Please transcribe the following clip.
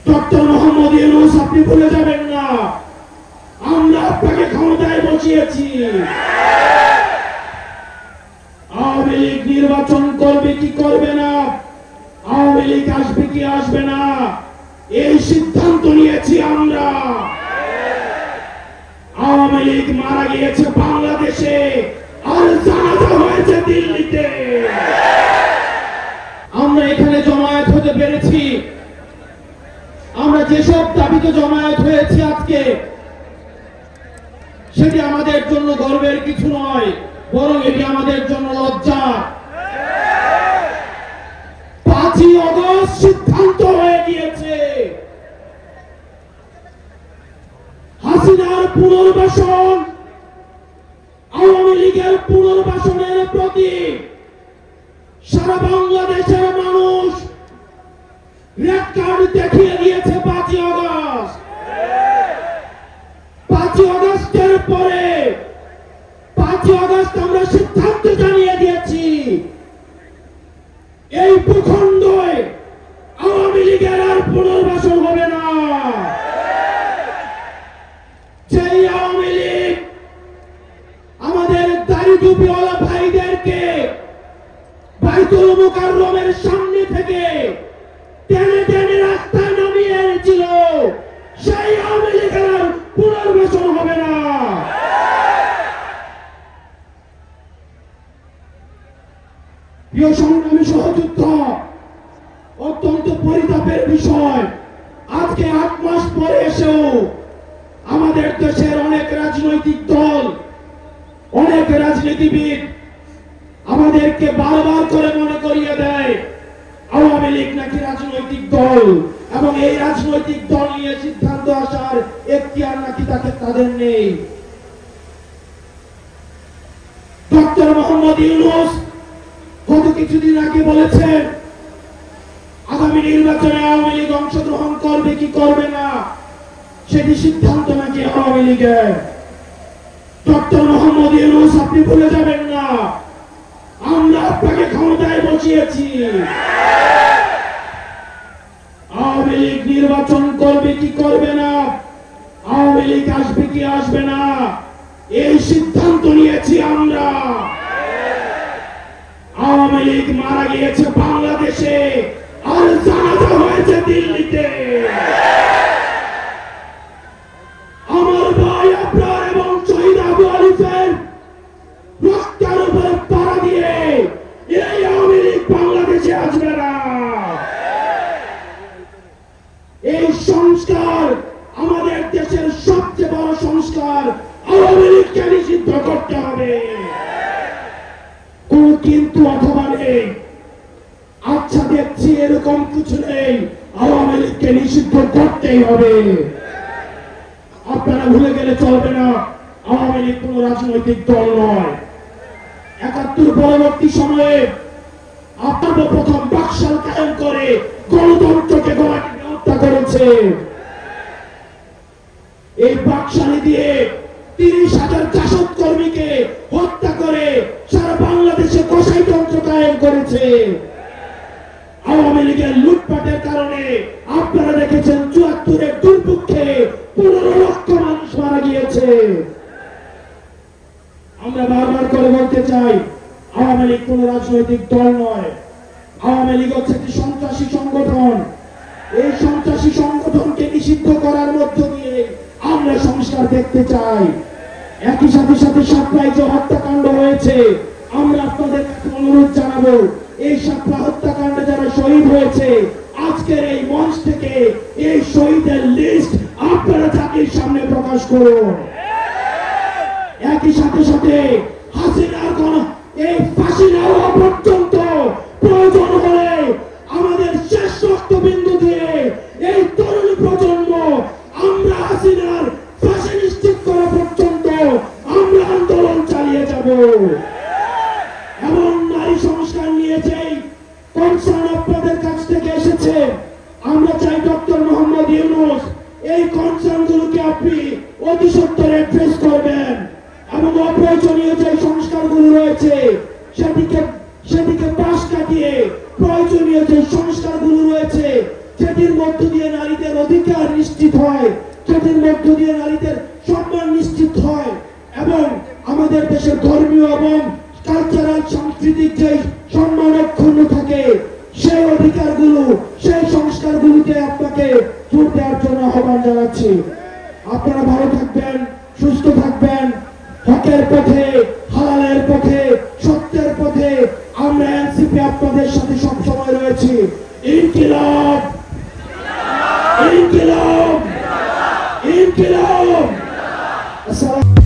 Doctor Mohammad Yunus, আপনি ভুলে যাবেন না আমরা আপনাকে ক্ষমতায় বসিয়েছি। আওয়ামী লীগ নির্বাচন করবে কি করবে না, আওয়ামী লীগ আসবে কি আসবে না, এই সিদ্ধান্ত নিয়েছি আমরা। আওয়ামী লীগ মারা গিয়েছে বাংলাদেশে, আর জানাজা হয়েছে দিল্লিতে। আমরা এখানে জমায়েত হতে পেরেছি, আমরা যেসব দাবিতে জমায়েত হয়েছি আজকে, সেটি আমাদের জন্য গর্বের কিছু নয়, বরং এটি আমাদের জন্য লজ্জা। 5ই আগস্ট সিদ্ধান্ত হয়ে গিয়েছে হাসিনার পুনর্বাসন, আওয়ামী লীগের পুনর্বাসনের প্রতি সারা বাংলাদেশের মানুষ রেড কার্ড দেখিয়ে দিয়েছে। 5ই আগস্ট, 5ই আগস্টের পরে 5ই আগস্ট আমরা সিদ্ধান্ত জানিয়ে দিয়েছি, এই ভূখণ্ডে আওয়ামী লীগের আর পুনর্বাসন হবে না। যেই আওয়ামী লীগ আমাদের দাড়ি টুপিওয়ালা ভাইদেরকে বাইতুল মুকাররমের সামনে থেকে টেনে টেনে রাস্তায় নামিয়ে এনেছিল, সেই আওয়ামী লীগের আর পুনর্বাসন হবে না। প্রিয় সংগ্রামী সহযোদ্ধা, অত্যন্ত পরিতাপের বিষয়, আজকে 8 মাস পরে এসেও আমাদের দেশের অনেক রাজনৈতিক দল, অনেক রাজনীতিবিদ আমাদেরকে বারবার করে মনে করিয়ে দেয় আওয়ামী লীগ নাকি রাজনৈতিক দল, এবং এই রাজনৈতিক দল নিয়ে সিদ্ধান্ত আসার এখতিয়ার নাকি তাদের নেই। ডক্টর মোহাম্মদ ইউনূস গত কিছুদিন আগে বলেছেন আগামী নির্বাচনে আওয়ামী লীগ অংশগ্রহণ করবে কি করবে না, সেটি সিদ্ধান্ত নাকি আওয়ামী লীগের। ডক্টর মোহাম্মদ ইউনূস, আপনি ভুলে যাবেন না আমরা আপনাকে ক্ষমতায় বসিয়েছি। আওয়ামী লীগ নির্বাচন করবে কি করবে না, আওয়ামী লীগ আসবে কি আসবে না, এই সিদ্ধান্ত নিয়েছি আমরা। আওয়ামী লীগ মারা গিয়েছে বাংলাদেশে, আর জানাজা হয়েছে দিল্লিতে। আমার ভাই আপনার এবং শহীদ আবু আলিফের রক্তের উপরে পাড়া দিয়ে এই আওয়ামী লীগ বাংলাদেশে আসবে না। এই সংস্কার আমাদের দেশের সবচেয়ে বড় সংস্কার, আওয়ামী লীগকে নিষিদ্ধ করতে হবে। কোন কিন্তু অথবা নেই, আচ্ছা দেখছি এরকম কিছু নেই, আওয়ামী লীগকে নিষিদ্ধ করতেই হবে। আপনারা ভুলে গেলে চলবে না, আওয়ামী লীগ কোন রাজনৈতিক দল নয়। ৭১ পরবর্তী সময়ে আপনারা প্রথম বাকশাল কায়েম করে গণতন্ত্রকে গলাটিকে হত্যা করেছে। এই বাকশালী দিয়ে ৩০,০০০ জাসদ কর্মীকে হত্যা করে সারা বাংলাদেশে কসাইতন্ত্র কায়েম করেছে। আওয়ামী লীগের লুটপাটের কারণে আপনারা দেখেছেন ৭৪-এর দুর্ভিক্ষে ১৫ লক্ষ মানুষ মারা গিয়েছে। আমরা বারবার করে বলতে চাই, আওয়ামী লীগ কোন রাজনৈতিক দল নয়, আওয়ামী লীগ হচ্ছে একটি সন্ত্রাসী সংগঠন। এই সন্ত্রাসী সংগঠনকে নিষিদ্ধ করার মধ্য দিয়ে আমরা সংস্কার দেখতে চাই। একই সাথে সাথে সাপ্লাই যে হত্যাকাণ্ড হয়েছে, আমরা আপনাদের অনুরোধ জানাবো, এই সাপ্লা হত্যাকাণ্ডে যারা শহীদ হয়েছে, আজকের এই মঞ্চ থেকে এই শহীদের লিস্ট আপনারা জাতির সামনে প্রকাশ করুন। একই সাথে সাথে হাসিনার এই ফাঁসি না হওয়া পর্যন্ত প্রয়োজন হলে আমাদের শেষ রক্তবিন্দু দিয়ে এই তরুণ প্রজন্ম আমরা হাসিনার ফাঁসি নিশ্চিত করা পর্যন্ত আমরা আন্দোলন চালিয়ে যাব। এবং নারী সংস্কার নিয়ে যেই কনসার্ন আপনাদের কাছ থেকে এসেছে, আমরা চাই ডক্টর মোহাম্মদ ইউনূস এই কনসার্ন গুলোকে আপনি অতি সত্বর অ্যাড্রেস করবেন, এবং অপ্রয়োজনীয় যে সংস্কারগুলো রয়েছে সেদিকে পাশ কাটিয়ে প্রয়োজনীয় যে সংস্কারগুলো রয়েছে, যেটির মধ্য দিয়ে নারীদের অধিকার নিশ্চিত হয়, যাদের মধ্য দিয়ে নারীদের সম্মান নিশ্চিত হয় এবং আমাদের দেশের ধর্মীয় এবং কালচারাল সাংস্কৃতিক যে সম্মান অক্ষুণ্ণ থাকে, সেই অধিকারগুলো, সেই সংস্কারগুলোকে আপনাকে জোর দেওয়ার জন্য আহ্বান জানাচ্ছি। আপনারা ভালো থাকবেন, সুস্থ থাকবেন, হকের পথে, হালালের পথে, সত্যের পথে আমরা এনসিপি আপনাদের সাথে সব সময় রয়েছি। ইনকিলাব, ইনকিলাব, ইনকিলাব। আসসালাম।